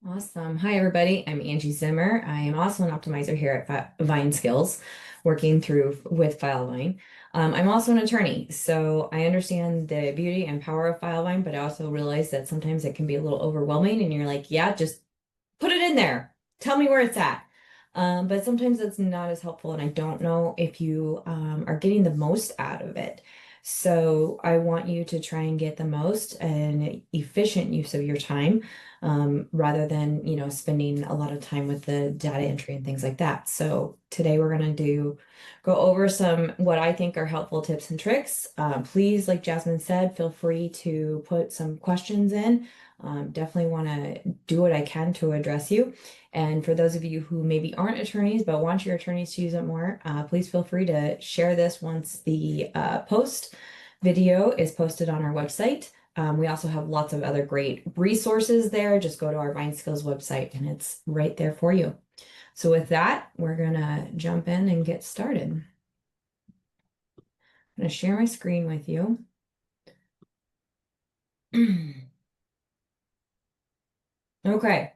Awesome. Hi, everybody. I'm Angie Zimmer. I am also an optimizer here at Vine Skills, working through with Filevine. I'm also an attorney, so I understand the beauty and power of Filevine, but I also realize that sometimes it can be a little overwhelming, and you're like, yeah, just put it in there. Tell me where it's at. But sometimes it's not as helpful, and I don't know if you are getting the most out of it. So I want you to try and get the most and efficient use of your time, rather than, spending a lot of time with the data entry and things like that. So today we're going to go over some what I think are helpful tips and tricks. Please, like Jasmine said, feel free to put some questions in. Definitely want to do what I can to address you. And for those of you who maybe aren't attorneys but want your attorneys to use it more, please feel free to share this once the post video is posted on our website. We also have lots of other great resources there. Just go to our Vine Skills website and it's right there for you. So with that, we're gonna jump in and get started. I'm gonna share my screen with you. Okay,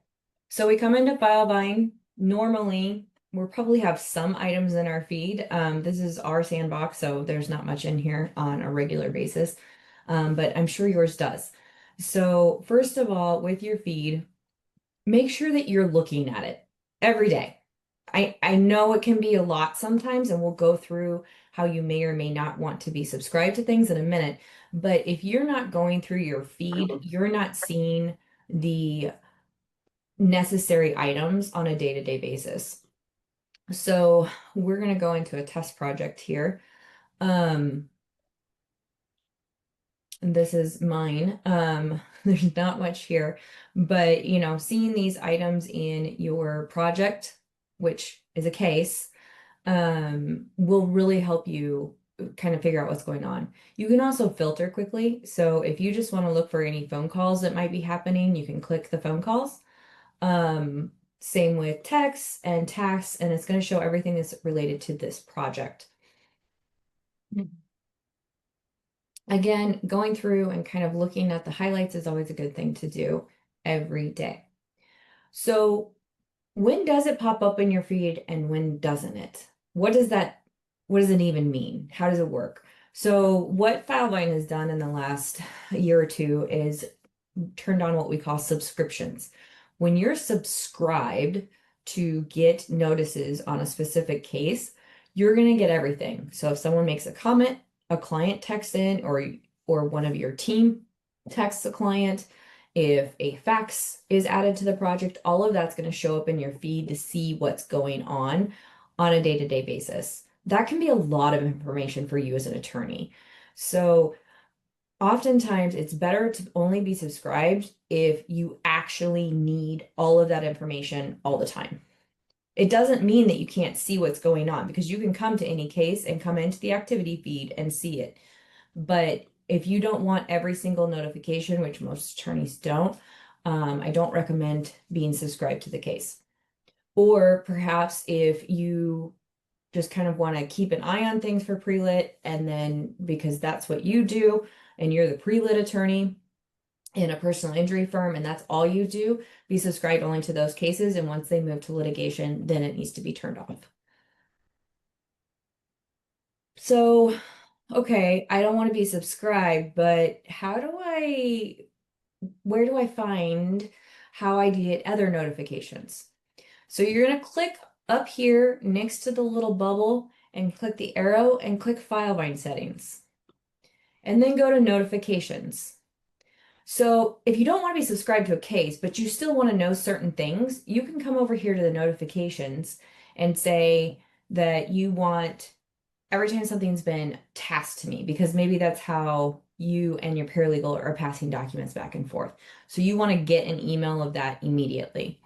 so we come into Filevine. Normally, we'll probably have some items in our feed. This is our sandbox, so there's not much in here on a regular basis, but I'm sure yours does. So first of all, with your feed, make sure that you're looking at it every day. I know it can be a lot sometimes, and we'll go through how you may or may not want to be subscribed to things in a minute. But if you're not going through your feed, you're not seeing the necessary items on a day-to-day basis. So we're going to go into a test project here. And this is mine. There's not much here, but seeing these items in your project, which is a case, will really help you kind of figure out what's going on. You can also filter quickly. So if you just want to look for any phone calls that might be happening, you can click the phone calls. Same with texts and tasks, and it's going to show everything that's related to this project. Again, going through and kind of looking at the highlights is always a good thing to do every day. So when does it pop up in your feed and when doesn't it? What does it even mean? How does it work? So what Filevine has done in the last year or two is turned on what we call subscriptions. When you're subscribed to get notices on a specific case, you're going to get everything. So if someone makes a comment, a client texts in, or one of your team texts a client, if a fax is added to the project, all of that's going to show up in your feed to see what's going on a day-to-day basis. That can be a lot of information for you as an attorney. So oftentimes it's better to only be subscribed if you actually need all of that information all the time. It doesn't mean that you can't see what's going on, because you can come to any case and come into the activity feed and see it. But if you don't want every single notification, which most attorneys don't, I don't recommend being subscribed to the case. Or perhaps if you just kind of want to keep an eye on things for pre-lit, and then because that's what you do and you're the pre-lit attorney in a personal injury firm and that's all you do, be subscribed only to those cases. And once they move to litigation, then it needs to be turned off. So, okay, I don't want to be subscribed, but where do I find how I get other notifications? So you're going to click up here next to the little bubble and click the arrow and click Filevine settings. And then go to notifications. So if you don't want to be subscribed to a case, but you still want to know certain things, you can come over here to the notifications and say that you want every time something's been tasked to me, because maybe that's how you and your paralegal are passing documents back and forth. So you want to get an email of that immediately.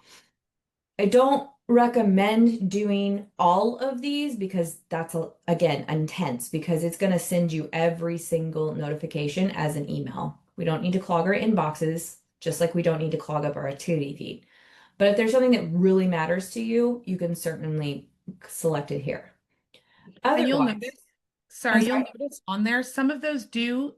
I don't recommend doing all of these because that's, again, intense, because it's going to send you every single notification as an email. We don't need to clog our inboxes, just like we don't need to clog up our activity feed. But if there's something that really matters to you, you can certainly select it here. And you'll Otherwise, notice, I'm sorry, you'll sorry. notice on there, some of those do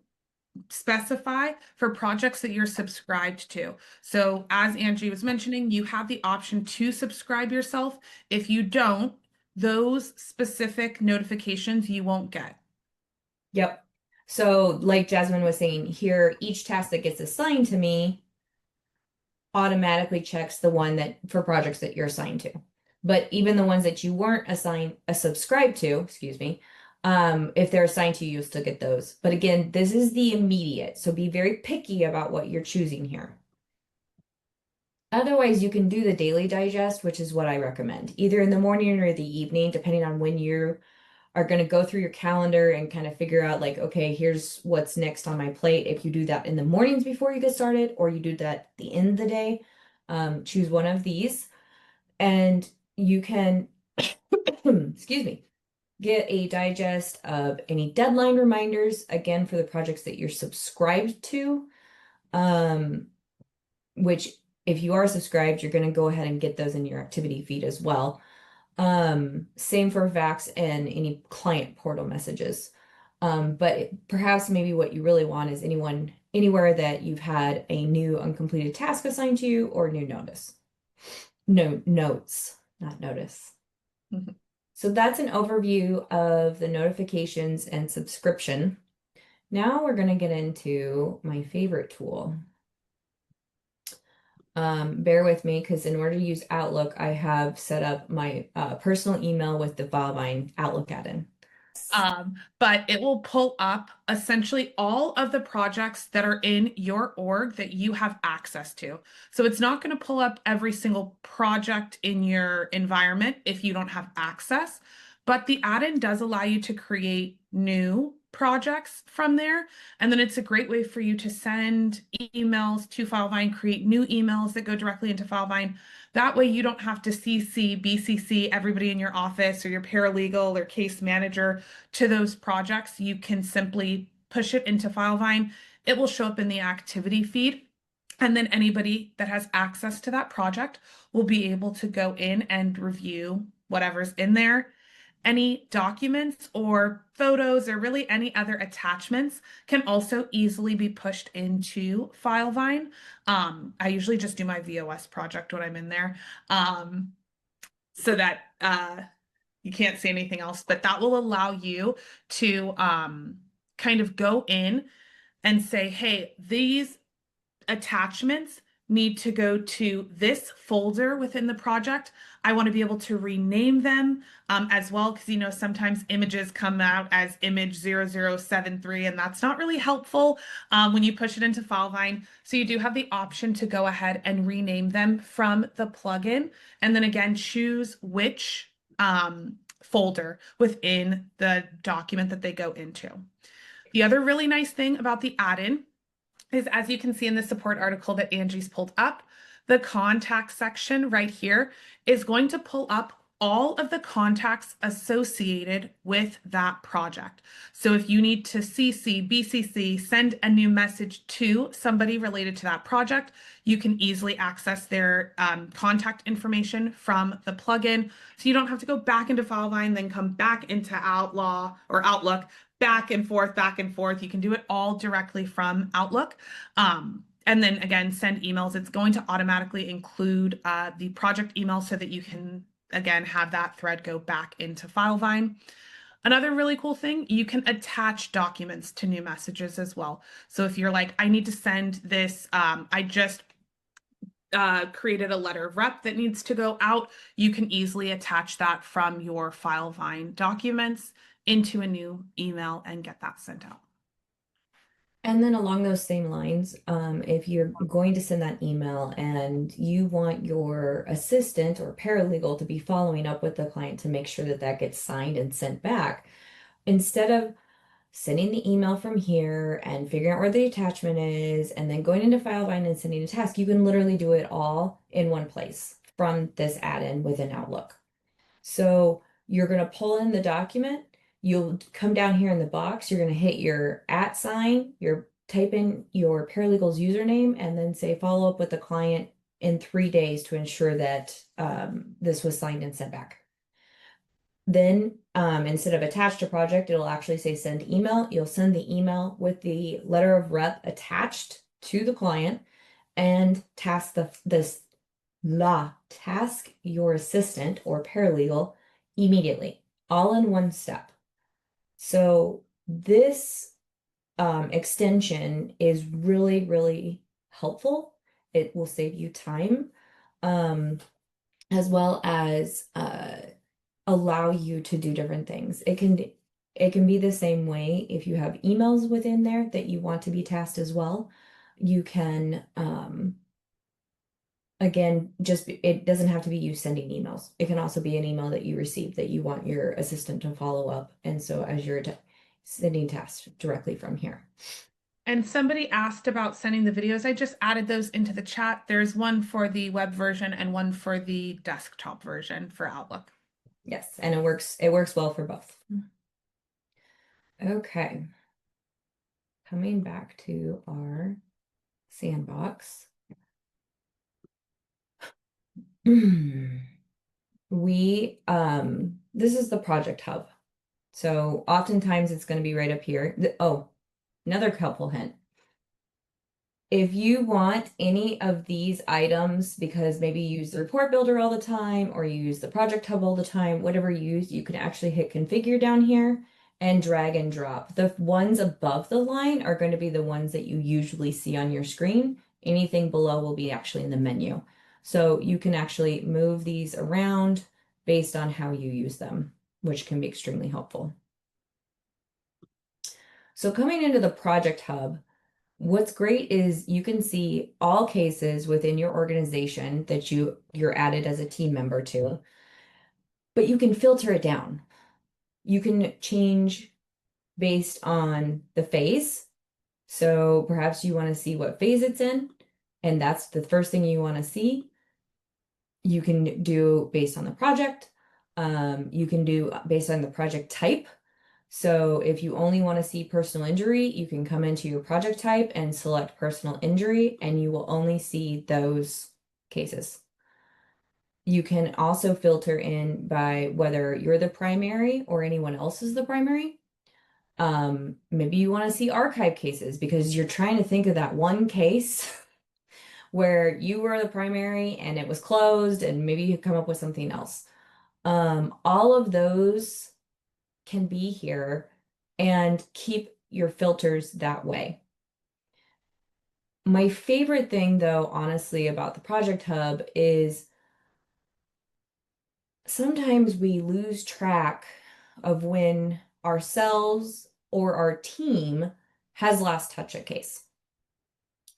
specify for projects that you're subscribed to. So as Angie was mentioning, you have the option to subscribe yourself. If you don't, those specific notifications you won't get. Yep. So, like Jasmine was saying here, each task that gets assigned to me automatically checks the one that for projects that you're assigned to. But even the ones that you weren't assigned a subscribe to, excuse me, if they're assigned to you, you'll still get those. But again, this is the immediate, so be very picky about what you're choosing here. Otherwise, you can do the daily digest, which is what I recommend, either in the morning or the evening, depending on when you are going to go through your calendar and kind of figure out like, okay, here's what's next on my plate. If you do that in the mornings before you get started, or you do that at the end of the day, choose one of these and you can, excuse me, get a digest of any deadline reminders, again, for the projects that you're subscribed to, which if you are subscribed, you're going to go ahead and get those in your activity feed as well. Same for Vax and any client portal messages. But perhaps maybe what you really want is anywhere that you've had a new uncompleted task assigned to you or new notice. No, notes, not notice. Mhm. So that's an overview of the notifications and subscription. Now we're going to get into my favorite tool. Bear with me because in order to use Outlook, I have set up my personal email with the Filevine Outlook add-in. But it will pull up essentially all of the projects that are in your org that you have access to. So it's not going to pull up every single project in your environment if you don't have access, but the add-in does allow you to create new projects from there. And then it's a great way for you to send emails to Filevine, create new emails that go directly into Filevine. That way you don't have to CC, BCC everybody in your office or your paralegal or case manager to those projects. You can simply push it into Filevine. It will show up in the activity feed. And then anybody that has access to that project will be able to go in and review whatever's in there. Any documents or photos or really any other attachments can also easily be pushed into Filevine. I usually just do my VOS project when I'm in there, so that you can't see anything else, but that will allow you to kind of go in and say, hey, these attachments need to go to this folder within the project. I want to be able to rename them as well, because sometimes images come out as image 0073, and that's not really helpful when you push it into Filevine. So you do have the option to go ahead and rename them from the plugin, and then again choose which folder within the document that they go into. The other really nice thing about the add-in is, as you can see in the support article that Angie's pulled up, the contact section right here is going to pull up all of the contacts associated with that project. So if you need to CC, BCC, send a new message to somebody related to that project, you can easily access their contact information from the plugin. So you don't have to go back into Filevine, then come back into Outlaw or Outlook, back and forth, back and forth. You can do it all directly from Outlook. And then again, send emails. It's going to automatically include the project email so that you can, again, have that thread go back into Filevine. Another really cool thing, you can attach documents to new messages as well. So if you're like, I need to send this, I just created a letter of rep that needs to go out, you can easily attach that from your Filevine documents into a new email and get that sent out. And then along those same lines, if you're going to send that email and you want your assistant or paralegal to be following up with the client to make sure that that gets signed and sent back, instead of sending the email from here and figuring out where the attachment is and then going into Filevine and sending a task, you can literally do it all in one place from this add-in within Outlook. So you're going to pull in the document. You'll come down here in the box. You're going to hit your @ sign, type in your paralegal's username, and then say follow up with the client in 3 days to ensure that this was signed and sent back. Then instead of attached to project, it'll actually say send email. You'll send the email with the letter of rep attached to the client and task your assistant or paralegal immediately, all in one step. So this extension is really, really helpful. It will save you time, um, as well as allow you to do different things. It can be the same way if you have emails within there that you want to be tasked as well. You can again, it doesn't have to be you sending emails. It can also be an email that you receive that you want your assistant to follow up. And so as you're sending tasks directly from here. And somebody asked about sending the videos. I just added those into the chat. There's one for the web version and one for the desktop version for Outlook. Yes, and it works well for both. Okay. Coming back to our sandbox. This is the project hub. So oftentimes it's going to be right up here. Oh, another helpful hint. If you want any of these items, because maybe you use the report builder all the time, or you use the project hub all the time, whatever you use, you can actually hit configure down here and drag and drop. The ones above the line are going to be the ones that you usually see on your screen. Anything below will be actually in the menu. So you can actually move these around based on how you use them, which can be extremely helpful. So coming into the project hub, what's great is you can see all cases within your organization that you're added as a team member to, but you can filter it down. You can change based on the phase. So perhaps you want to see what phase it's in, and that's the first thing you want to see. You can do based on the project. You can do based on the project type. So if you only want to see personal injury, you can come into your project type and select personal injury, and you will only see those cases. You can also filter in by whether you're the primary or anyone else is the primary. Maybe you want to see archive cases because you're trying to think of that one case where you were the primary and it was closed, and maybe you come up with something else. All of those can be here and keep your filters that way. My favorite thing, though, honestly, about the Project Hub is sometimes we lose track of when ourselves or our team has last touched a case.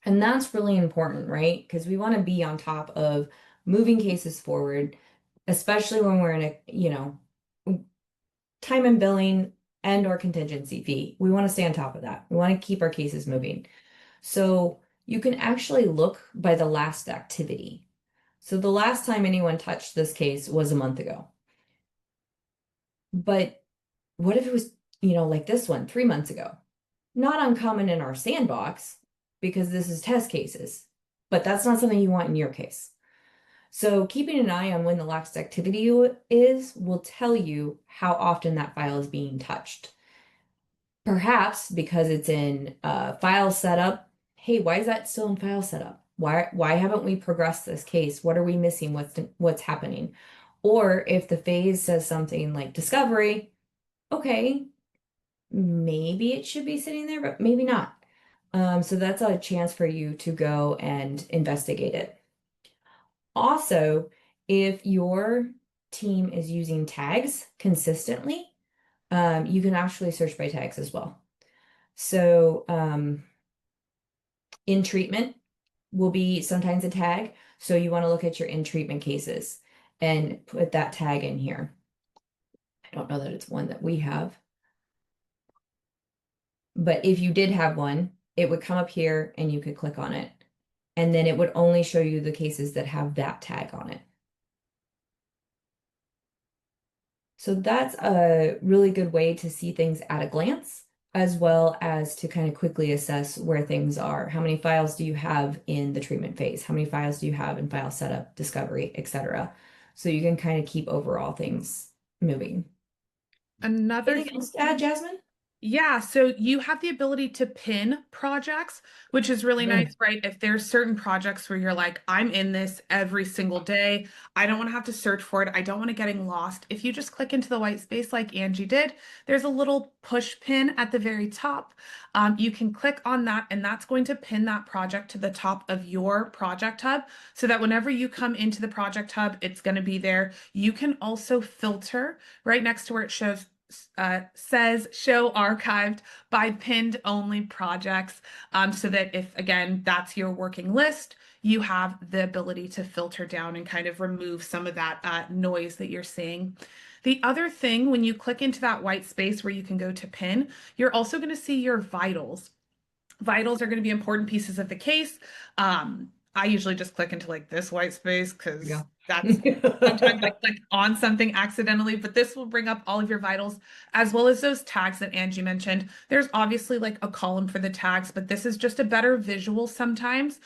And that's really important, right? Because we want to be on top of moving cases forward, especially when we're in time and billing and or contingency fee. We want to stay on top of that. We want to keep our cases moving. So you can actually look by the last activity. So the last time anyone touched this case was a month ago. But what if it was, like this one 3 months ago? Not uncommon in our sandbox because this is test cases, but that's not something you want in your case. So keeping an eye on when the last activity is will tell you how often that file is being touched. Perhaps because it's in file setup. Hey, why is that still in file setup? Why haven't we progressed this case? What are we missing? What's happening? Or if the phase says something like discovery, okay, maybe it should be sitting there, but maybe not. So that's a chance for you to go and investigate it. Also, if your team is using tags consistently, you can actually search by tags as well. So in treatment will be sometimes a tag. So you want to look at your in treatment cases and put that tag in here. I don't know that it's one that we have. But if you did have one, it would come up here and you could click on it. And then it would only show you the cases that have that tag on it. So that's a really good way to see things at a glance, as well as to kind of quickly assess where things are. How many files do you have in the treatment phase? How many files do you have in file setup, discovery, etc. So you can kind of keep overall things moving. Another Anything thing. else to add, Jasmine? Yeah, so you have the ability to pin projects, which is really Mm, nice, right? If there's certain projects where you're like, I'm in this every single day, I don't want to have to search for it, I don't want to getting lost. If you just click into the white space like Angie did, there's a little push pin at the very top. You can click on that, and that's going to pin that project to the top of your project hub so that whenever you come into the project hub, it's going to be there. You can also filter right next to where it says show archived by pinned only projects, so that if, again, that's your working list, you have the ability to filter down and kind of remove some of that noise that you're seeing. The other thing, when you click into that white space where you can go to pin, you're also going to see your vitals. Vitals are going to be important pieces of the case. I usually just click into like this white space because yeah. that's sometimes I click on something accidentally, but this will bring up all of your vitals as well as those tags that Angie mentioned. There's obviously like a column for the tags, but this is just a better visual sometimes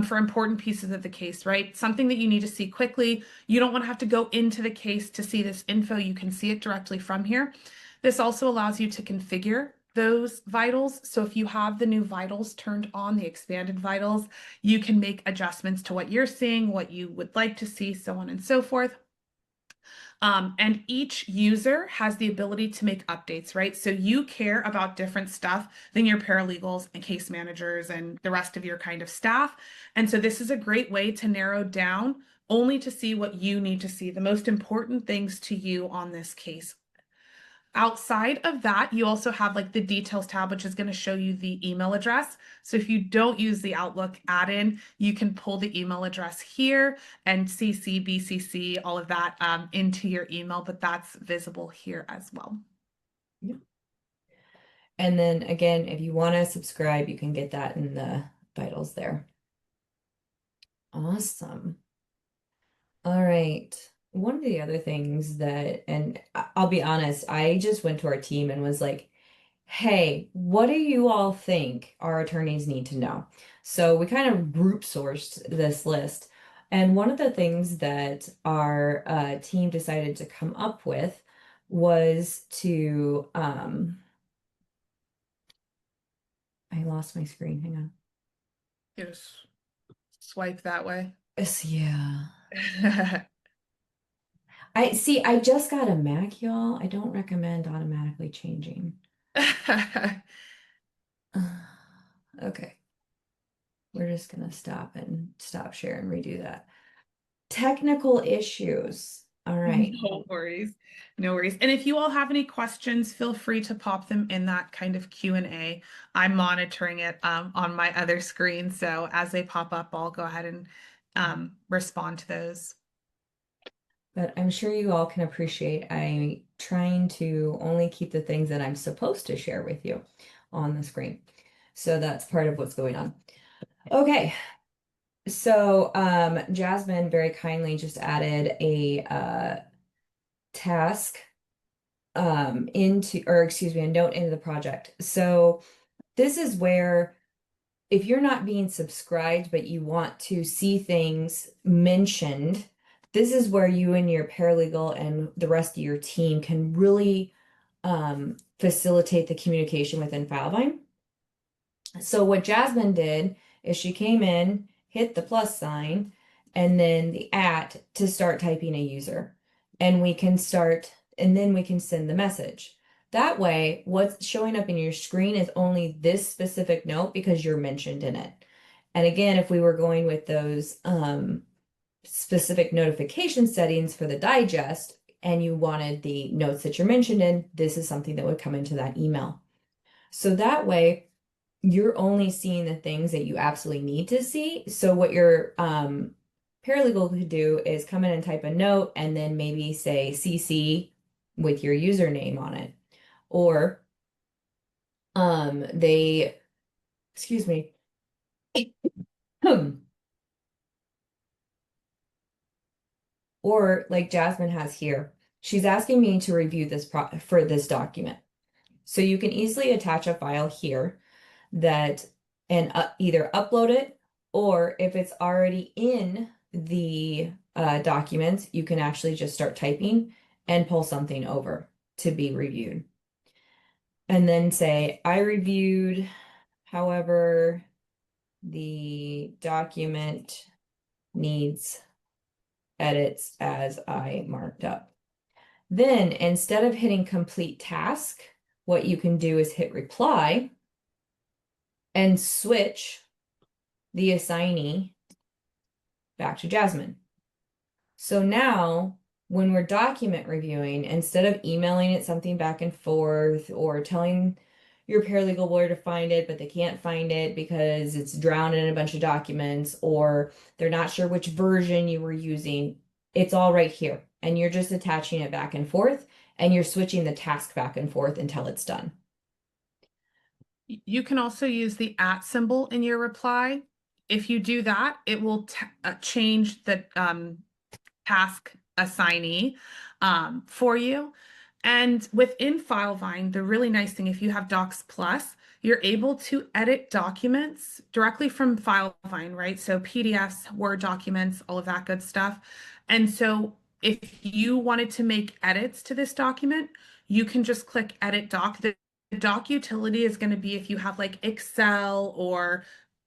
for important pieces of the case, right? Something that you need to see quickly. You don't want to have to go into the case to see this info. You can see it directly from here. This also allows you to configure those vitals. So if you have the new vitals turned on, the expanded vitals, you can make adjustments to what you're seeing, what you would like to see, so on and so forth. And each user has the ability to make updates, right? So you care about different stuff than your paralegals and case managers and the rest of your kind of staff. And so this is a great way to narrow down only to see what you need to see, the most important things to you on this case. Outside of that, you also have like the details tab, which is going to show you the email address. So if you don't use the Outlook add-in, you can pull the email address here and CC, BCC, all of that into your email, but that's visible here as well. Yeah. And then again, if you want to subscribe, you can get that in the vitals there. Awesome. All right. One of the other things that, and I'll be honest, I just went to our team and was like, hey, what do you all think our attorneys need to know? So we kind of group sourced this list. And one of the things that our team decided to come up with was to, I lost my screen. Hang on. You just swipe that way. Yeah. I see, I just got a Mac, y'all. I don't recommend automatically changing. Okay, we're just gonna stop and stop share and redo that. Technical issues. All right. No worries. No worries. And if you all have any questions, feel free to pop them in that kind of Q&A. I'm monitoring it on my other screen. So as they pop up, I'll go ahead and respond to those. But I'm sure you all can appreciate I'm trying to only keep the things that I'm supposed to share with you on the screen. So that's part of what's going on. Okay. So Jasmine very kindly just added a task into, or excuse me, a note into the project. So this is where if you're not being subscribed, but you want to see things mentioned, this is where you and your paralegal and the rest of your team can really facilitate the communication within Filevine. So what Jasmine did is she came in, hit the plus sign, and then the at to start typing a user. And we can start, and then we can send the message. That way, what's showing up in your screen is only this specific note because you're mentioned in it. And again, if we were going with those specific notification settings for the digest and you wanted the notes that you're mentioned in, this is something that would come into that email. So that way, you're only seeing the things that you absolutely need to see. So what your paralegal could do is come in and type a note and then maybe say CC with your username on it. Or they, excuse me. Or like Jasmine has here, she's asking me to review this for this document. So you can easily attach a file here that and either upload it, or if it's already in the document, you can actually just start typing and pull something over to be reviewed. And then say, I reviewed, however, the document needs edits as I marked up. Then instead of hitting complete task, what you can do is hit reply and switch the assignee back to Jasmine. So now when we're document reviewing, instead of emailing it something back and forth or telling your paralegal lawyer to find it, but they can't find it because it's drowned in a bunch of documents or they're not sure which version you were using, it's all right here. And you're just attaching it back and forth and you're switching the task back and forth until it's done. You can also use the @ symbol in your reply. If you do that, it will change the task assignee for you. And within Filevine, the really nice thing, if you have Docs Plus, you're able to edit documents directly from Filevine, right? So PDFs, Word documents, all of that good stuff. And so if you wanted to make edits to this document, you can just click Edit Doc. The doc utility is going to be if you have like Excel or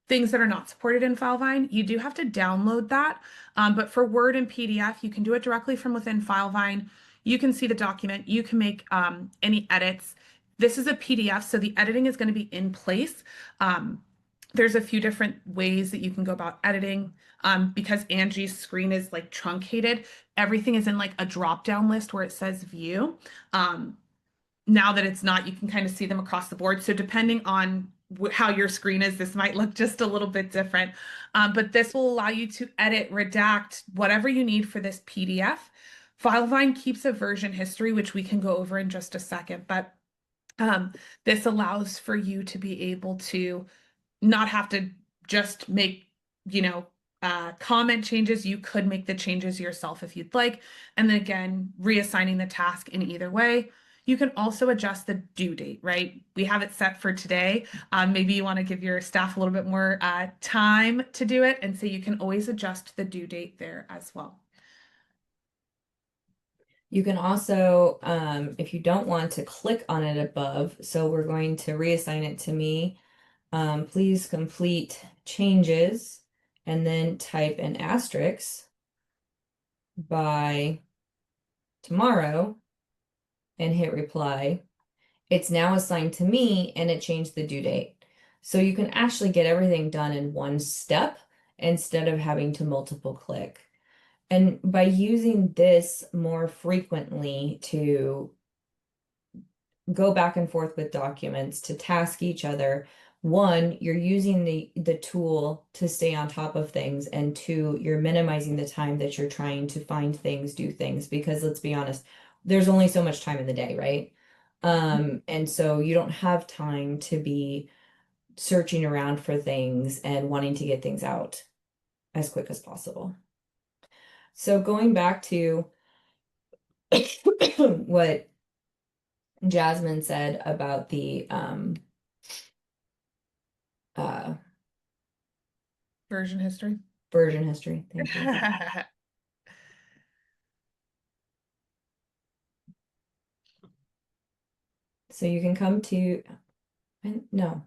things that are not supported in Filevine, you do have to download that. But for Word and PDF, you can do it directly from within Filevine. You can see the document, you can make any edits. This is a PDF, so the editing is going to be in place. There's a few different ways that you can go about editing. Because Angie's screen is like truncated, everything is in like a drop-down list where it says view. Now that it's not, you can kind of see them across the board. So depending on how your screen is, this might look just a little bit different. But this will allow you to edit, redact, whatever you need for this PDF. Filevine keeps a version history, which we can go over in just a second, but this allows for you to be able to not have to just make, comment changes. You could make the changes yourself if you'd like. And then again, reassigning the task in either way. You can also adjust the due date, right? We have it set for today. Maybe you want to give your staff a little bit more time to do it. And so you can always adjust the due date there as well. You can also, if you don't want to click on it above, so we're going to reassign it to me. Please complete changes and then type an asterisk by tomorrow and hit reply. It's now assigned to me and it changed the due date. So you can actually get everything done in one step instead of having to multiple click. And by using this more frequently to go back and forth with documents, to task each other, one, you're using the tool to stay on top of things, and two, you're minimizing the time that you're trying to find things, do things, because let's be honest, there's only so much time in the day, right? And so you don't have time to be searching around for things and wanting to get things out as quick as possible. So going back to what Jasmine said about the uh Version history. version history. Thank you. So you can come to, no.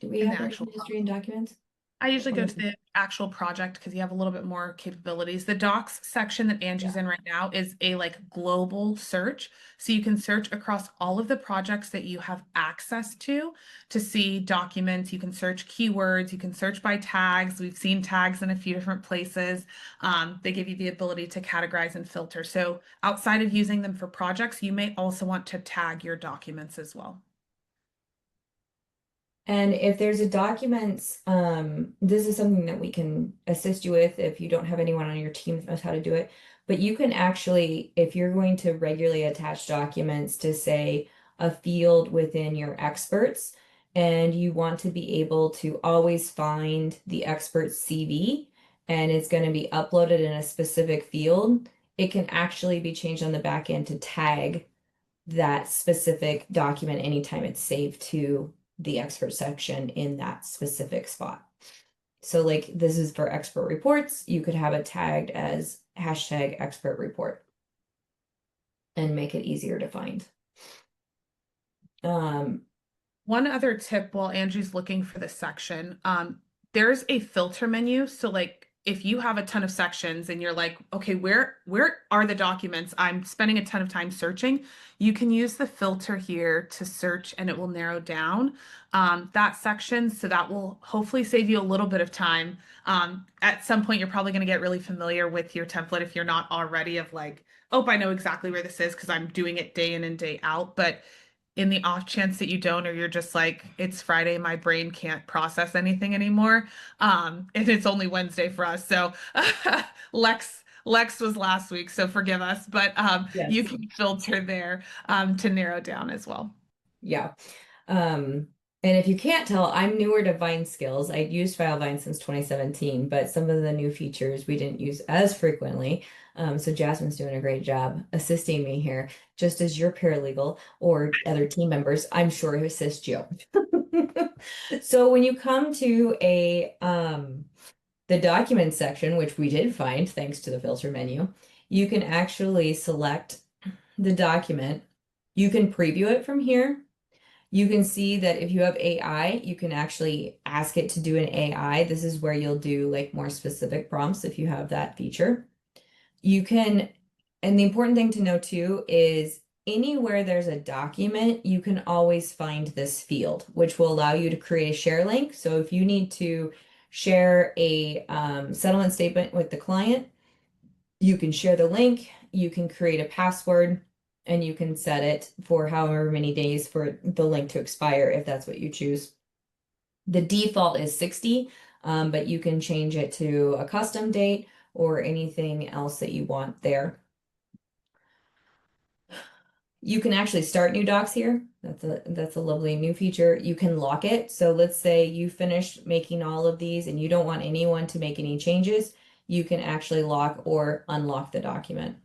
Do we In have the version actual history in documents? I usually What go is to it? the actual project because you have a little bit more capabilities. The docs section that Angie's Yeah. in right now is a like global search. So you can search across all of the projects that you have access to see documents. You can search keywords, you can search by tags. We've seen tags in a few different places. They give you the ability to categorize and filter. So outside of using them for projects, you may also want to tag your documents as well. And if there's a documents, this is something that we can assist you with if you don't have anyone on your team that knows how to do it. But you can actually, if you're going to regularly attach documents to say a field within your experts, and you want to be able to always find the expert's CV, and it's going to be uploaded in a specific field, it can actually be changed on the back end to tag that specific document anytime it's saved to the expert section in that specific spot. So like this is for expert reports, you could have it tagged as hashtag expert report. and make it easier to find. Um, One other tip while Angie's looking for this section, there's a filter menu. So like if you have a ton of sections and you're like, okay, where are the documents? I'm spending a ton of time searching. You can use the filter here to search and it will narrow down that section. So that will hopefully save you a little bit of time. At some point, you're probably going to get really familiar with your template if you're not already of like, oh, I know exactly where this is because I'm doing it day in and day out. But in the off chance that you don't, or you're just like, it's Friday, my brain can't process anything anymore. And it's only Wednesday for us. So Lex was last week, so forgive us, but you yes. can filter there to narrow down as well. Yeah. Um, and if you can't tell, I'm newer to Vine skills. I'd used Filevine since 2017, but some of the new features we didn't use as frequently. So Jasmine's doing a great job assisting me here, just as your paralegal or other team members, I'm sure, who assist you. So when you come to the document section, which we did find thanks to the filter menu, you can actually select the document. You can preview it from here. You can see that if you have AI, you can actually ask it to do an AI. This is where you'll do like more specific prompts if you have that feature. You can, and the important thing to know too is anywhere there's a document, you can always find this field, which will allow you to create a share link. So if you need to share a settlement statement with the client, you can share the link, you can create a password, and you can set it for however many days for the link to expire if that's what you choose. The default is 60, but you can change it to a custom date or anything else that you want there. You can actually start new docs here. That's a lovely new feature. You can lock it. So let's say you finished making all of these and you don't want anyone to make any changes. You can actually lock or unlock the document.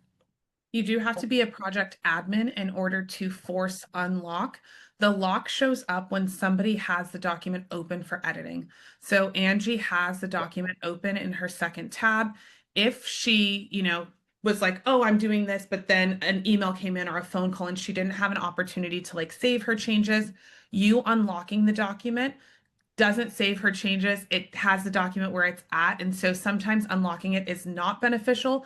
You do have to be a project admin in order to force unlock. The lock shows up when somebody has the document open for editing. So Angie has the document open in her second tab. If she, was like, oh, I'm doing this, but then an email came in or a phone call and she didn't have an opportunity to like save her changes, you unlocking the document doesn't save her changes. It has the document where it's at. And so sometimes unlocking it is not beneficial.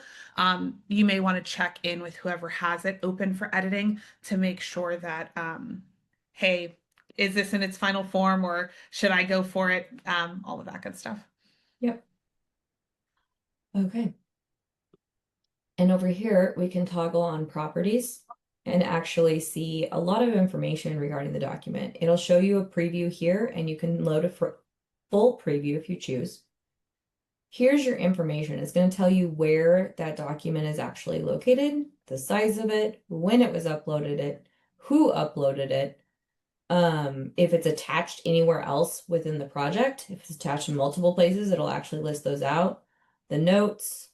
You may want to check in with whoever has it open for editing to make sure that, hey, is this in its final form or should I go for it? All of that good stuff. Yep. Okay. And over here, we can toggle on properties and actually see a lot of information regarding the document. It'll show you a preview here, and you can load a full preview if you choose. Here's your information. It's going to tell you where that document is actually located, the size of it, when it was uploaded it, who uploaded it, if it's attached anywhere else within the project. If it's attached in multiple places, it'll actually list those out. The notes,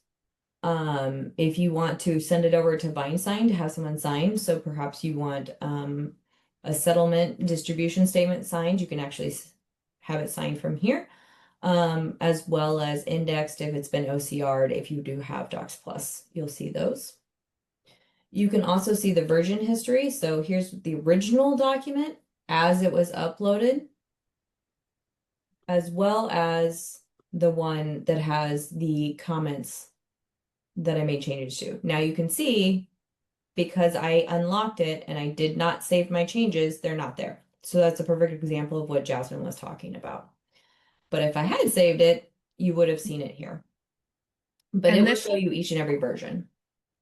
if you want to send it over to VineSign to have someone sign, so perhaps you want a settlement distribution statement signed, you can actually have it signed from here, as well as indexed if it's been OCR'd. If you do have Docs Plus, you'll see those. You can also see the version history. So here's the original document as it was uploaded, as well as the one that has the comments that I made changes to. Now you can see because I unlocked it and I did not save my changes, they're not there. So that's a perfect example of what Jasmine was talking about. But if I had saved it, you would have seen it here. But it And will this show you each and every version.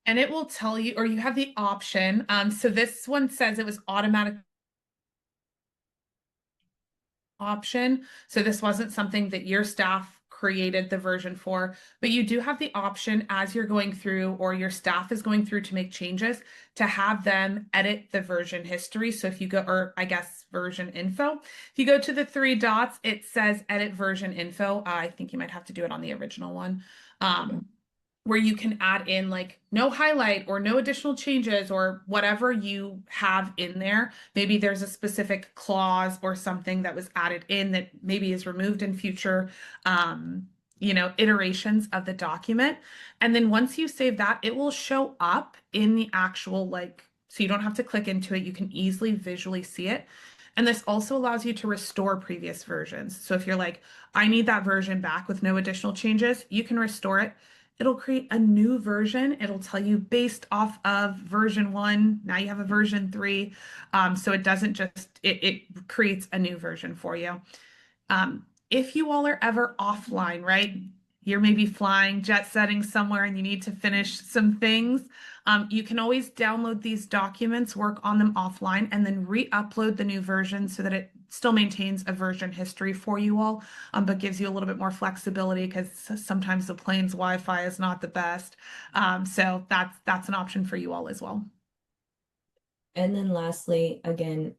and it will tell you, or you have the option. So this one says it was automatic option. So this wasn't something that your staff created the version for, but you do have the option as you're going through or your staff is going through to make changes to have them edit the version history. So if you go, or I guess version info, if you go to the three dots, it says edit version info. I think you might have to do it on the original one. Where you can add in like no highlight or no additional changes or whatever you have in there. Maybe there's a specific clause or something that was added in that maybe is removed in future iterations of the document. And then once you save that, it will show up in the actual, like, so you don't have to click into it. You can easily visually see it. And this also allows you to restore previous versions. So if you're like, I need that version back with no additional changes, you can restore it. It'll create a new version. It'll tell you based off of version one. Now you have a version three. So it doesn't just, it creates a new version for you. If you all are ever offline, right? You're maybe flying, jet setting somewhere, and you need to finish some things. You can always download these documents, work on them offline, and then re-upload the new version so that it still maintains a version history for you all, but gives you a little bit more flexibility because sometimes the plane's Wi-Fi is not the best. So that's an option for you all as well. And then lastly, again,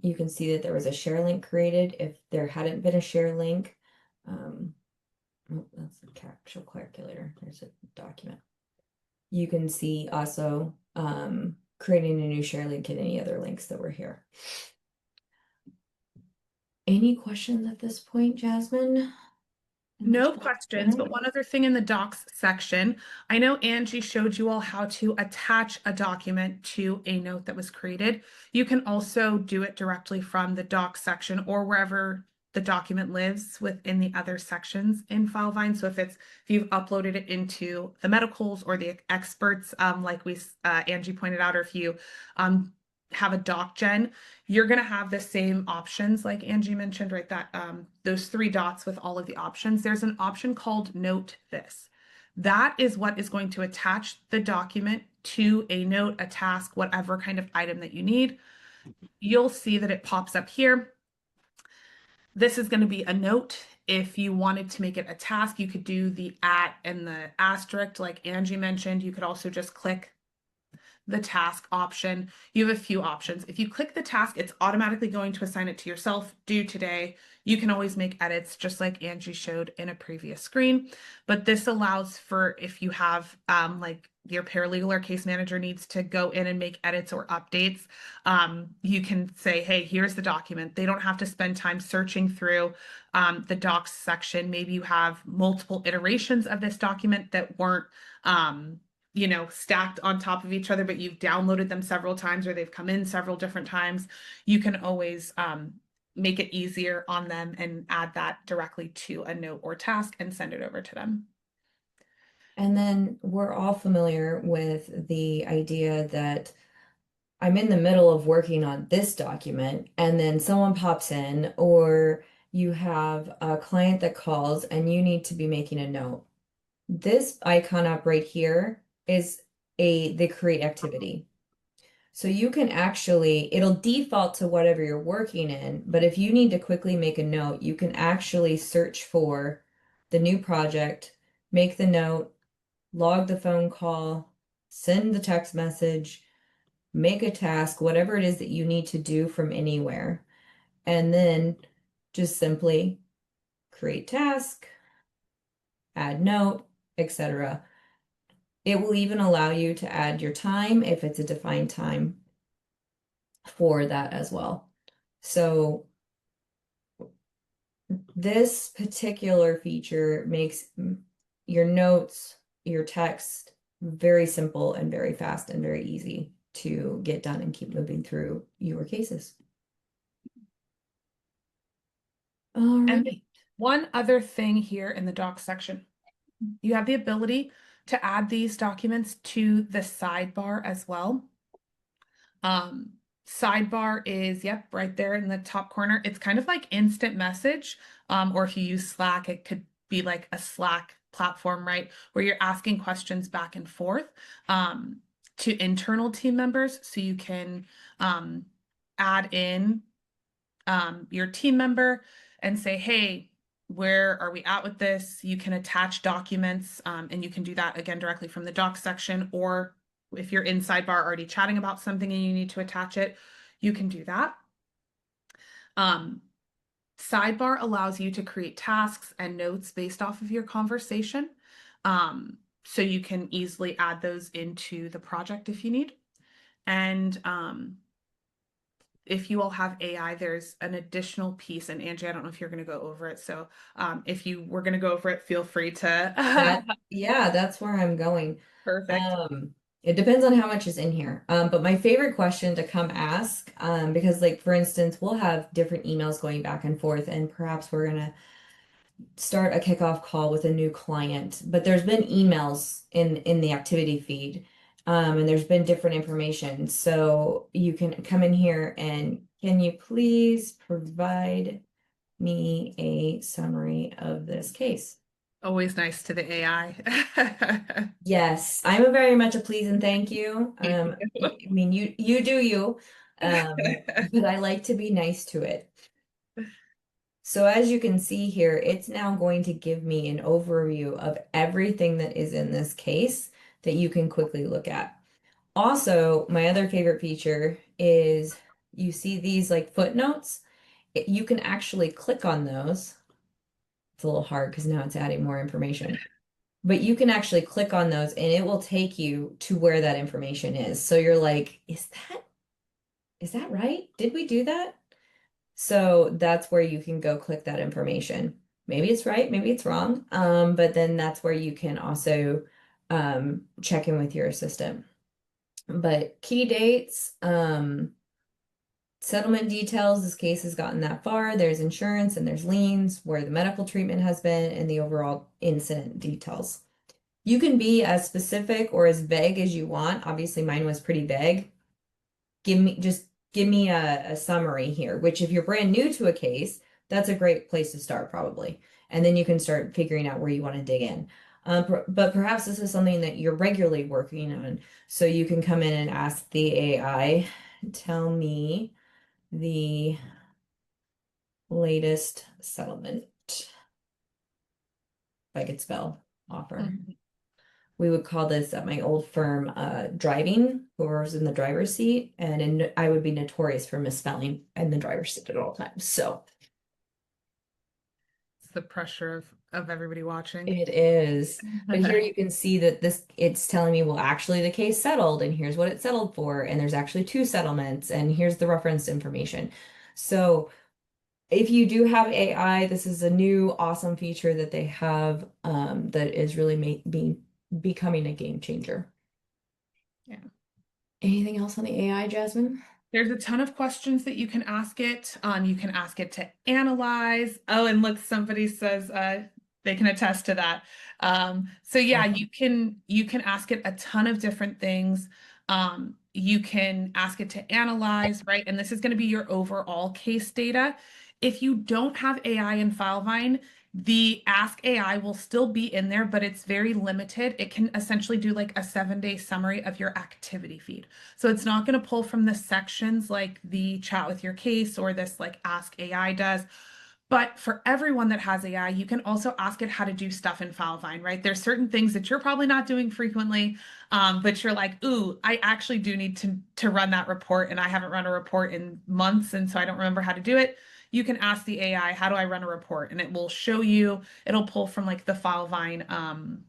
you can see that there was a share link created. If there hadn't been a share link, oh, that's the actual calculator. There's a document. You can see also creating a new share link and any other links that were here. Any questions at this point, Jasmine? No questions, but one other thing in the docs section, I know Angie showed you all how to attach a document to a note that was created. You can also do it directly from the docs section or wherever the document lives within the other sections in Filevine. So if you've uploaded it into the medicals or the experts, like Angie pointed out, or if you have a doc gen, you're going to have the same options like Angie mentioned, right? That those three dots with all of the options. There's an option called Note This. That is what is going to attach the document to a note, a task, whatever kind of item that you need. You'll see that it pops up here. This is going to be a note. If you wanted to make it a task, you could do the @ and the asterisk like Angie mentioned. You could also just click the task option. You have a few options. If you click the task, it's automatically going to assign it to yourself, due today. You can always make edits just like Angie showed in a previous screen, but this allows for if you have like your paralegal or case manager needs to go in and make edits or updates, you can say, hey, here's the document. They don't have to spend time searching through the docs section. Maybe you have multiple iterations of this document that weren't stacked on top of each other, but you've downloaded them several times or they've come in several different times. You can always make it easier on them and add that directly to a note or task and send it over to them. And then we're all familiar with the idea that I'm in the middle of working on this document and then someone pops in, or you have a client that calls and you need to be making a note. This icon up right here is the create activity. So you can actually, it'll default to whatever you're working in, but if you need to quickly make a note, you can actually search for the new project, make the note, log the phone call, send the text message, make a task, whatever it is that you need to do from anywhere. And then just simply create task, add note, etc. It will even allow you to add your time if it's a defined time for that as well. So this particular feature makes your notes, your text very simple and very fast and very easy to get done and keep moving through your cases. All And right. one other thing here in the docs section, you have the ability to add these documents to the sidebar as well. Sidebar is, yep, right there in the top corner. It's kind of like instant message, or if you use Slack, it could be like a Slack platform, right? Where you're asking questions back and forth to internal team members. So you can add in your team member and say, hey, where are we at with this? You can attach documents and you can do that again directly from the docs section, or if you're in sidebar already chatting about something and you need to attach it, you can do that. Sidebar allows you to create tasks and notes based off of your conversation. So you can easily add those into the project if you need. And if you all have AI, there's an additional piece. And Angie, I don't know if you're going to go over it. So if you were going to go over it, feel free to. Yeah, that's where I'm going. Perfect. Um, it depends on how much is in here. But my favorite question to come ask, because like for instance, we'll have different emails going back and forth, and perhaps we're gonna start a kickoff call with a new client. But there's been emails in the activity feed, and there's been different information. So you can come in here and can you please provide me a summary of this case? Always nice to the AI. Yes, I'm a very much a please and thank you. Thank I you. mean, you do you, but I like to be nice to it. So as you can see here, it's now going to give me an overview of everything that is in this case that you can quickly look at. Also, my other favorite feature is you see these like footnotes. You can actually click on those. It's a little hard because now it's adding more information. But you can actually click on those and it will take you to where that information is. So you're like, is that right? Did we do that? So that's where you can go click that information. Maybe it's right, maybe it's wrong. But then that's where you can also check in with your assistant. But key dates, settlement details, this case has gotten that far. There's insurance and there's liens, where the medical treatment has been, and the overall incident details. You can be as specific or as vague as you want. Obviously, mine was pretty vague. Just give me a summary here, which if you're brand new to a case, that's a great place to start probably. And then you can start figuring out where you want to dig in. But perhaps this is something that you're regularly working on. So you can come in and ask the AI, tell me the latest settlement, if I could spell offer. Mhm. We would call this at my old firm driving, whoever was in the driver's seat, and I would be notorious for misspelling in the driver's seat at all times. So It's the pressure of everybody watching. it is. But here you can see that it's telling me, well, actually the case settled, and here's what it settled for, and there's actually two settlements, and here's the reference information. So if you do have AI, this is a new awesome feature that they have that is really becoming a game changer. Yeah. Anything else on the AI, Jasmine? There's a ton of questions that you can ask it. You can ask it to analyze. Oh, and look, somebody says they can attest to that. So yeah, Awesome. you can ask it a ton of different things. You can ask it to analyze, right? And this is going to be your overall case data. If you don't have AI in Filevine, the Ask AI will still be in there, but it's very limited. It can essentially do like a 7-day summary of your activity feed. So it's not going to pull from the sections like the chat with your case or this like Ask AI does. But for everyone that has AI, you can also ask it how to do stuff in Filevine, right? There's certain things that you're probably not doing frequently, but you're like, ooh, I actually do need to run that report, and I haven't run a report in months, and so I don't remember how to do it. You can ask the AI, how do I run a report? And it will show you, it'll pull from like the Filevine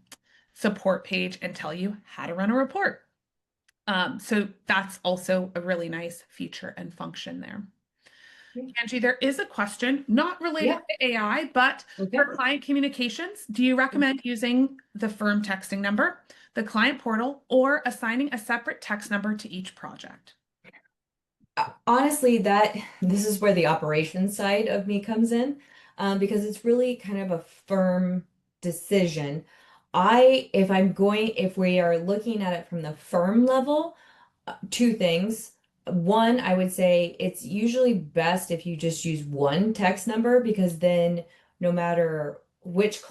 support page and tell you how to run a report. So that's also a really nice feature and function there. Angie, there is a question not related Yeah. to AI, but Okay. for client communications, do you recommend using the firm texting number, the client portal, or assigning a separate text number to each project? Honestly, that this is where the operations side of me comes in, because it's really kind of a firm decision. If we are looking at it from the firm level, two things. One, I would say it's usually best if you just use one text number because then no matter which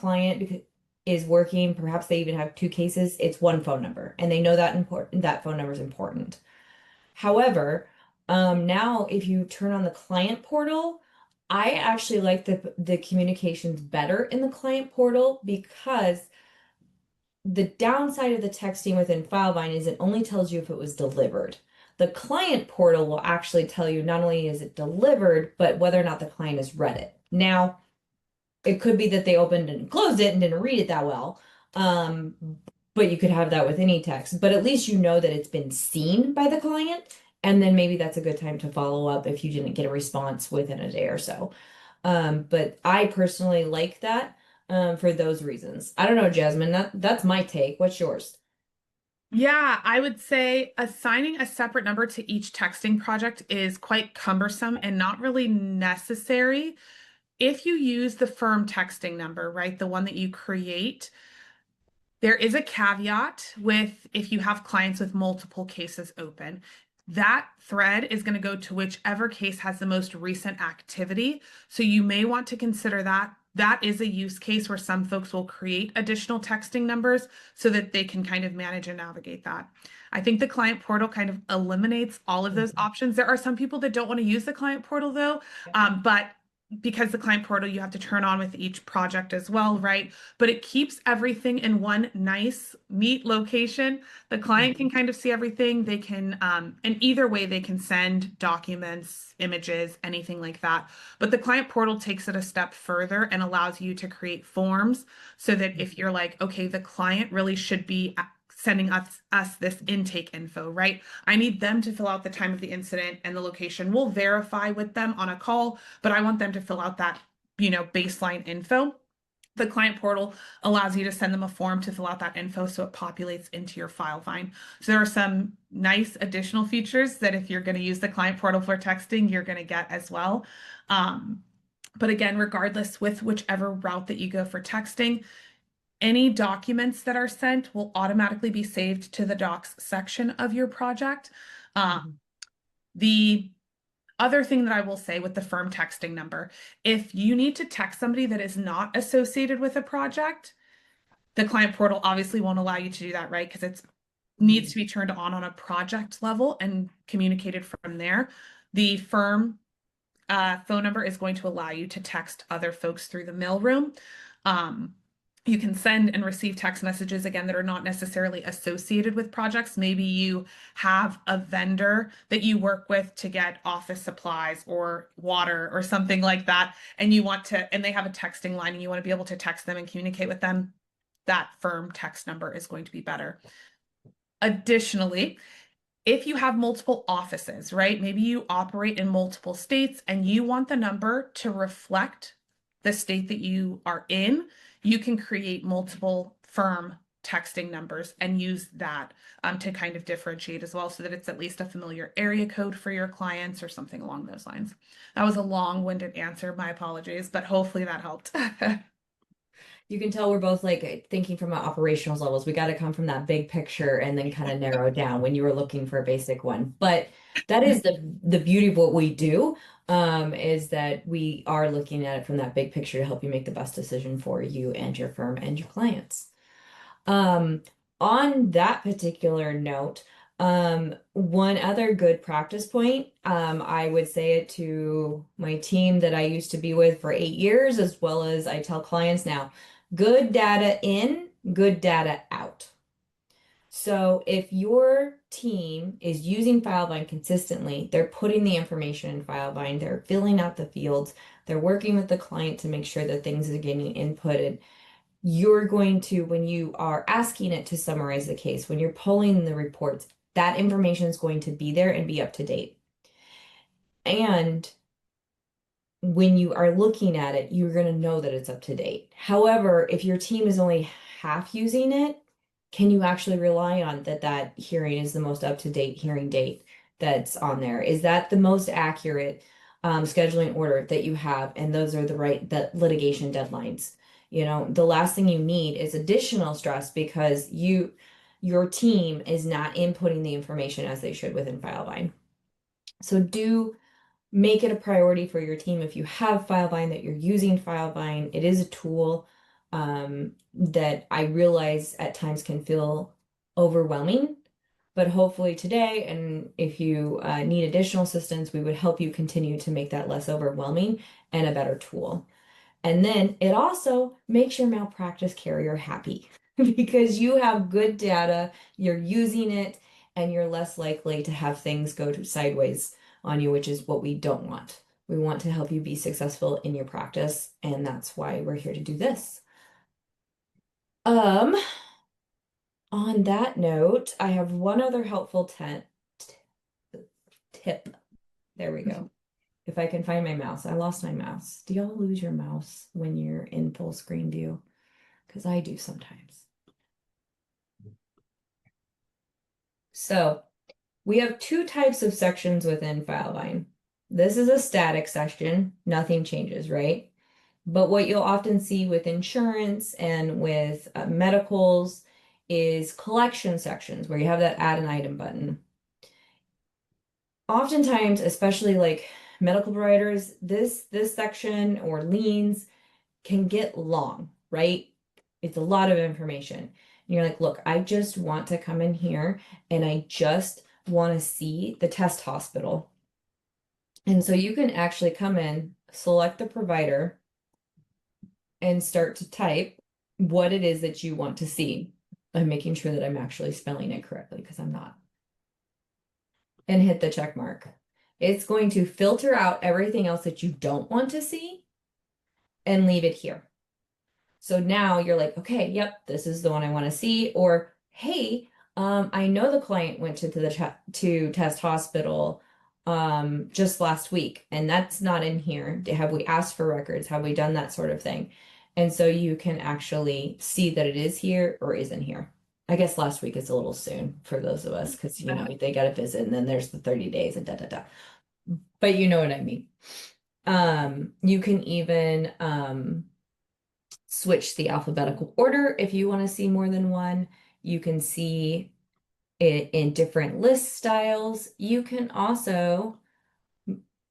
is working, perhaps they even have two cases, it's one phone number and they know that phone number is important. However, now if you turn on the client portal, I actually like the communications better in the client portal because the downside of the texting within Filevine is it only tells you if it was delivered. The client portal will actually tell you not only is it delivered, but whether or not the client has read it. Now, it could be that they opened and closed it and didn't read it that well. Um, but you could have that with any text. But at least you know that it's been seen by the client. And then maybe that's a good time to follow up if you didn't get a response within a day or so. But I personally like that for those reasons. I don't know, Jasmine, that's my take. What's yours? Yeah, I would say assigning a separate number to each texting project is quite cumbersome and not really necessary. If you use the firm texting number, right, the one that you create, there is a caveat with if you have clients with multiple cases open. That thread is going to go to whichever case has the most recent activity. So you may want to consider that. That is a use case where some folks will create additional texting numbers so that they can kind of manage and navigate that. I think the client portal kind of eliminates all of those Mhm. options. There are some people that don't want to use the client portal though, but because the client portal you have to turn on with each project as well, right? But it keeps everything in one nice, neat location. The client can kind of see everything. They can, and either way, they can send documents, images, anything like that. But the client portal takes it a step further and allows you to create forms so that if you're like, okay, the client really should be sending us this intake info, right? I need them to fill out the time of the incident and the location. We'll verify with them on a call, but I want them to fill out that, baseline info. The client portal allows you to send them a form to fill out that info so it populates into your Filevine. So there are some nice additional features that if you're going to use the client portal for texting, you're going to get as well. Um, but again, regardless with whichever route that you go for texting, any documents that are sent will automatically be saved to the docs section of your project. Uh, Mhm. the other thing that I will say with the firm texting number, if you need to text somebody that is not associated with a project, the client portal obviously won't allow you to do that, right? Because it needs Mhm. to be turned on a project level and communicated from there. The firm phone number is going to allow you to text other folks through the mailroom. Um, you can send and receive text messages again that are not necessarily associated with projects. Maybe you have a vendor that you work with to get office supplies or water or something like that, and you want to, and they have a texting line and you want to be able to text them and communicate with them. That firm text number is going to be better. Additionally, if you have multiple offices, right? Maybe you operate in multiple states and you want the number to reflect the state that you are in, you can create multiple firm texting numbers and use that to kind of differentiate as well so that it's at least a familiar area code for your clients or something along those lines. That was a long-winded answer. My apologies, but hopefully that helped. You can tell we're both like thinking from an operational levels. We got to come from that big picture and then kind of narrow down when you were looking for a basic one. But that is the beauty of what we do, is that we are looking at it from that big picture to help you make the best decision for you and your firm and your clients. Um, on that particular note, one other good practice point, I would say it to my team that I used to be with for 8 years, as well as I tell clients now, good data in, good data out. So if your team is using Filevine consistently, they're putting the information in Filevine, they're filling out the fields, they're working with the client to make sure that things are getting inputted, you're going to, when you are asking it to summarize the case, when you're pulling the reports, that information is going to be there and be up to date. And when you are looking at it, you're going to know that it's up to date. However, if your team is only half using it, can you actually rely on that hearing is the most up-to-date hearing date that's on there? Is that the most accurate scheduling order that you have? And those are the right that litigation deadlines. The last thing you need is additional stress because your team is not inputting the information as they should within Filevine. So do make it a priority for your team if you have Filevine that you're using Filevine. It is a tool that I realize at times can feel overwhelming, but hopefully today, and if you need additional assistance, we would help you continue to make that less overwhelming and a better tool. And then it also makes your malpractice carrier happy because you have good data, you're using it, and you're less likely to have things go to sideways on you, which is what we don't want. We want to help you be successful in your practice, and that's why we're here to do this. Um, on that note, I have one other helpful tip. There we go. If I can find my mouse. I lost my mouse. Do y'all lose your mouse when you're in full screen view? Because I do sometimes. So we have two types of sections within Filevine. This is a static section, nothing changes, right? But what you'll often see with insurance and with medicals is collection sections where you have that add an item button. Oftentimes, especially like medical providers, this section or liens can get long, right? It's a lot of information. And you're like, look, I just want to come in here and I just want to see the test hospital. And so you can actually come in, select the provider, and start to type what it is that you want to see. I'm making sure that I'm actually spelling it correctly because I'm not. And hit the check mark. It's going to filter out everything else that you don't want to see and leave it here. So now you're like, okay, yep, this is the one I want to see. Or, hey, I know the client went to the to test hospital just last week, and that's not in here. Have we asked for records? Have we done that sort of thing? And so you can actually see that it is here or isn't here. I guess last week is a little soon for those of us because you know they got to visit and then there's the 30 days and da da da. But you know what I mean. You can even switch the alphabetical order if you want to see more than one. You can see it in different list styles. You can also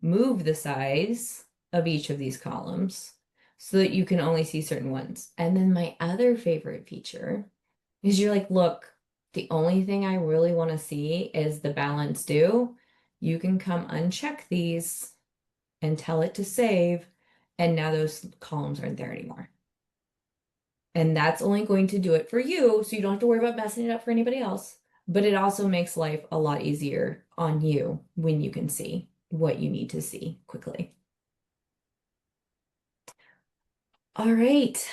move the size of each of these columns so that you can only see certain ones. And then my other favorite feature is you're like, look, the only thing I really want to see is the balance due. You can come uncheck these and tell it to save, and now those columns aren't there anymore. And that's only going to do it for you, so you don't have to worry about messing it up for anybody else. But it also makes life a lot easier on you when you can see what you need to see quickly. All right.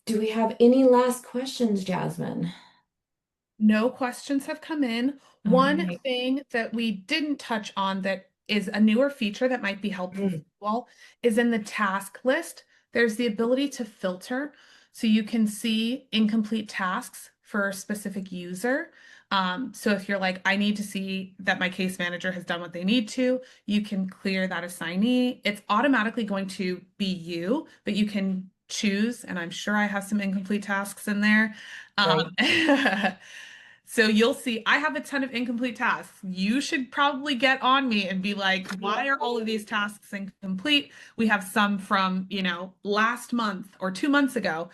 Do we have any last questions, Jasmine? No questions have come in. All One right. thing that we didn't touch on that is a newer feature that might be helpful for Mm, you all is in the task list. There's the ability to filter so you can see incomplete tasks for a specific user. So if you're like, I need to see that my case manager has done what they need to, you can clear that assignee. It's automatically going to be you, but you can choose, and I'm sure I have some incomplete tasks in there. right. So you'll see, I have a ton of incomplete tasks. You should probably get on me and be like, why are all of these tasks incomplete? We have some from, last month or 2 months ago.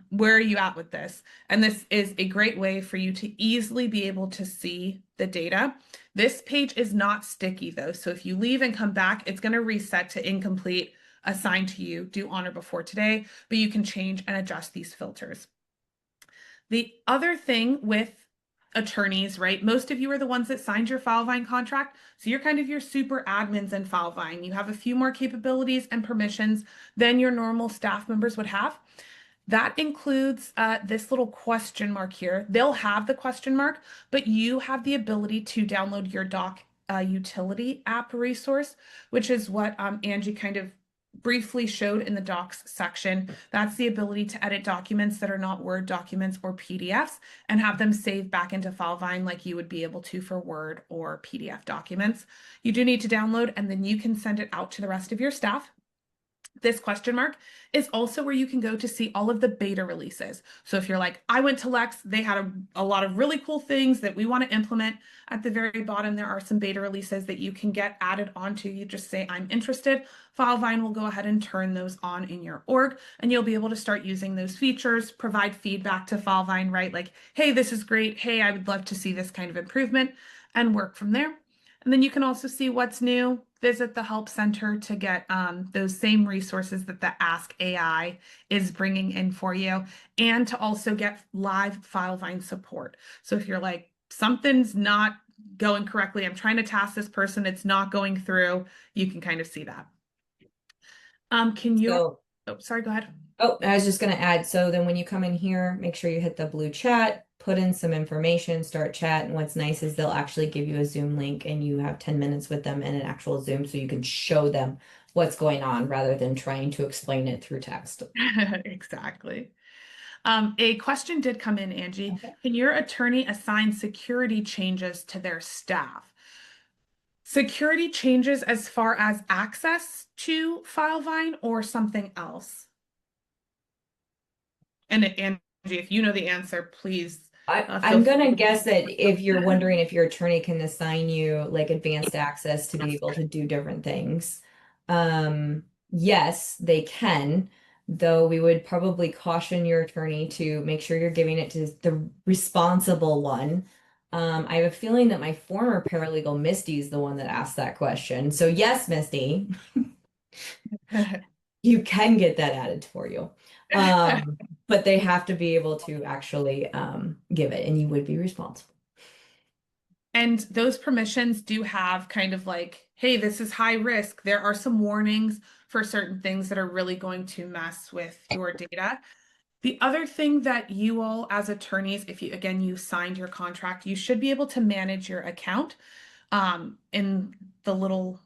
Where are you at with this? And this is a great way for you to easily be able to see the data. This page is not sticky though. So if you leave and come back, it's going to reset to incomplete, assigned to you, due on or before today, but you can change and adjust these filters. The other thing with attorneys, right? Most of you are the ones that signed your Filevine contract. So you're kind of your super admins in Filevine. You have a few more capabilities and permissions than your normal staff members would have. That includes this little question mark here. They'll have the question mark, but you have the ability to download your doc utility app resource, which is what Angie kind of briefly showed in the docs section. That's the ability to edit documents that are not Word documents or PDFs and have them saved back into Filevine like you would be able to for Word or PDF documents. You do need to download and then you can send it out to the rest of your staff. This question mark is also where you can go to see all of the beta releases. So if you're like, I went to Lex, they had a lot of really cool things that we want to implement. At the very bottom, there are some beta releases that you can get added onto. You just say, I'm interested. Filevine will go ahead and turn those on in your org, and you'll be able to start using those features, provide feedback to Filevine, right? Like, hey, this is great. Hey, I would love to see this kind of improvement, and work from there. And then you can also see what's new, visit the Help Center to get those same resources that the Ask AI is bringing in for you, and to also get live Filevine support. So if you're like, something's not going correctly, I'm trying to task this person, it's not going through, you can kind of see that. Can you, So, oh, sorry, go ahead. oh, I was just going to add, so then when you come in here, make sure you hit the blue chat put in some information, start chat, and what's nice is they'll actually give you a Zoom link and you have 10 minutes with them in an actual Zoom so you can show them what's going on rather than trying to explain it through text. Exactly. A question did come in, Angie. Okay. Can your attorney assign security changes to their staff? Security changes as far as access to Filevine or something else? And Angie, if you know the answer, please feel I'm free gonna to. guess that if you're wondering if your attorney can assign you like advanced access to be able to do different things, yes, they can, though we would probably caution your attorney to make sure you're giving it to the responsible one. I have a feeling that my former paralegal Misty is the one that asked that question. So yes, Misty, you can get that added for you. Um, but they have to be able to actually give it, and you would be responsible. And those permissions do have kind of like, hey, this is high risk. There are some warnings for certain things that are really going to mess with your data. The other thing that you all, as attorneys, if you, again, you signed your contract, you should be able to manage your account in the little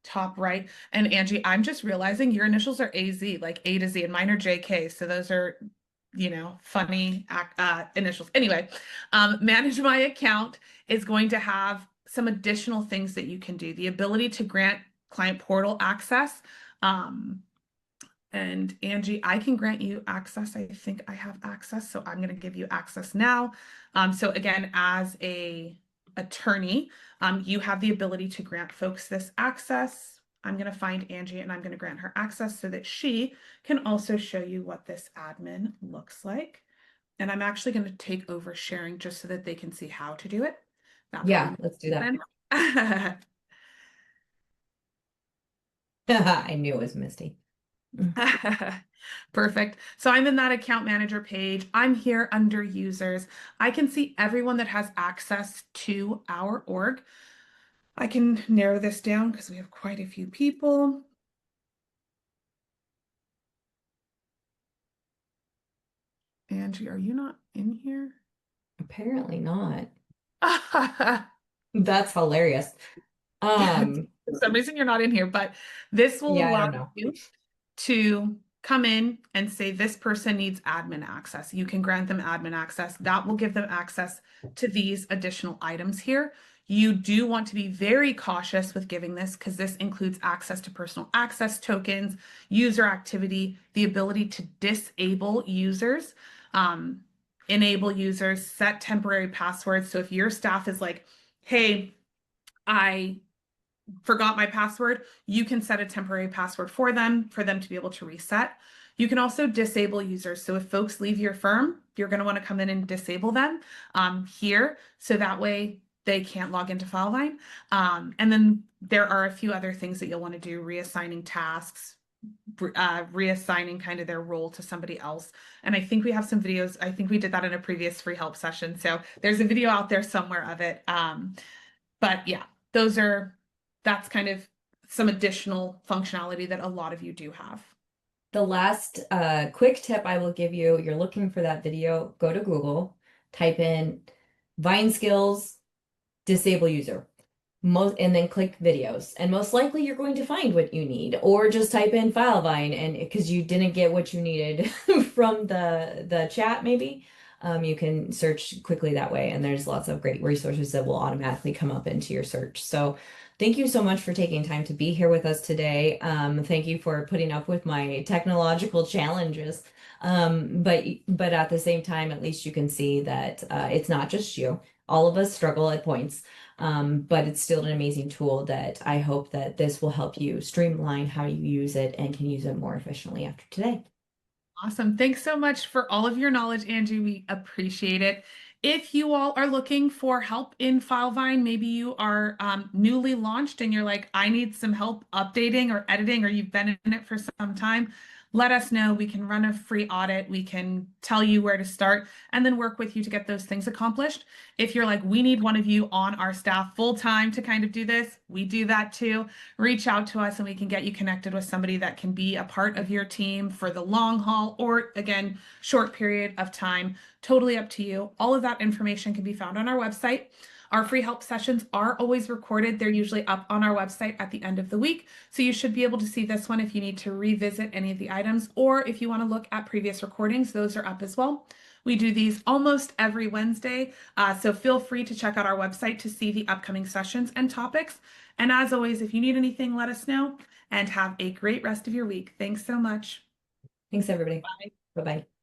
top right. And Angie, I'm just realizing your initials are AZ, like A to Z, and mine are JK. So those are, funny initials. Anyway, manage my account is going to have some additional things that you can do. The ability to grant client portal access. Um, and Angie, I can grant you access. I think I have access, so I'm going to give you access now. So again, as a attorney, you have the ability to grant folks this access. I'm going to find Angie and I'm going to grant her access so that she can also show you what this admin looks like. And I'm actually going to take over sharing just so that they can see how to do it. That Yeah, probably let's do that. makes sense. I knew it was Misty. Mm. Perfect. So I'm in that account manager page. I'm here under users. I can see everyone that has access to our org. I can narrow this down because we have quite a few people. Angie, are you not in here? Apparently not. That's hilarious. Um, For some reason you're not in here, but this will yeah, I allow don't know. you to come in and say this person needs admin access. You can grant them admin access. That will give them access to these additional items here. You do want to be very cautious with giving this because this includes access to personal access tokens, user activity, the ability to disable users, enable users, set temporary passwords. So if your staff is like, hey, I forgot my password, you can set a temporary password for them to be able to reset. You can also disable users. So if folks leave your firm, you're going to want to come in and disable them here. So that way they can't log into Filevine. And then there are a few other things that you'll want to do, reassigning tasks, reassigning kind of their role to somebody else. And I think we have some videos. I think we did that in a previous free help session. So there's a video out there somewhere of it. But yeah, those are, that's kind of some additional functionality that a lot of you do have. The last quick tip I will give you, you're looking for that video, go to Google, type in Vine skills, disable user. Most and then click videos, and most likely you're going to find what you need, or just type in Filevine, and because you didn't get what you needed from the chat, maybe you can search quickly that way, and there's lots of great resources that will automatically come up into your search. So thank you so much for taking time to be here with us today. Thank you for putting up with my technological challenges. But at the same time, at least you can see that it's not just you. All of us struggle at points. But it's still an amazing tool that I hope that this will help you streamline how you use it and can use it more efficiently after today. Awesome. Thanks so much for all of your knowledge, Angie. We appreciate it. If you all are looking for help in Filevine, maybe you are newly launched and you're like, I need some help updating or editing, or you've been in it for some time, let us know. We can run a free audit. We can tell you where to start and then work with you to get those things accomplished. If you're like, we need one of you on our staff full time to kind of do this, we do that too. Reach out to us and we can get you connected with somebody that can be a part of your team for the long haul or, again, short period of time. Totally up to you. All of that information can be found on our website. Our free help sessions are always recorded. They're usually up on our website at the end of the week. So you should be able to see this one if you need to revisit any of the items, or if you want to look at previous recordings, those are up as well. We do these almost every Wednesday, so feel free to check out our website to see the upcoming sessions and topics. And as always, if you need anything, let us know, and have a great rest of your week. Thanks so much. Thanks, everybody. Bye. Bye-bye.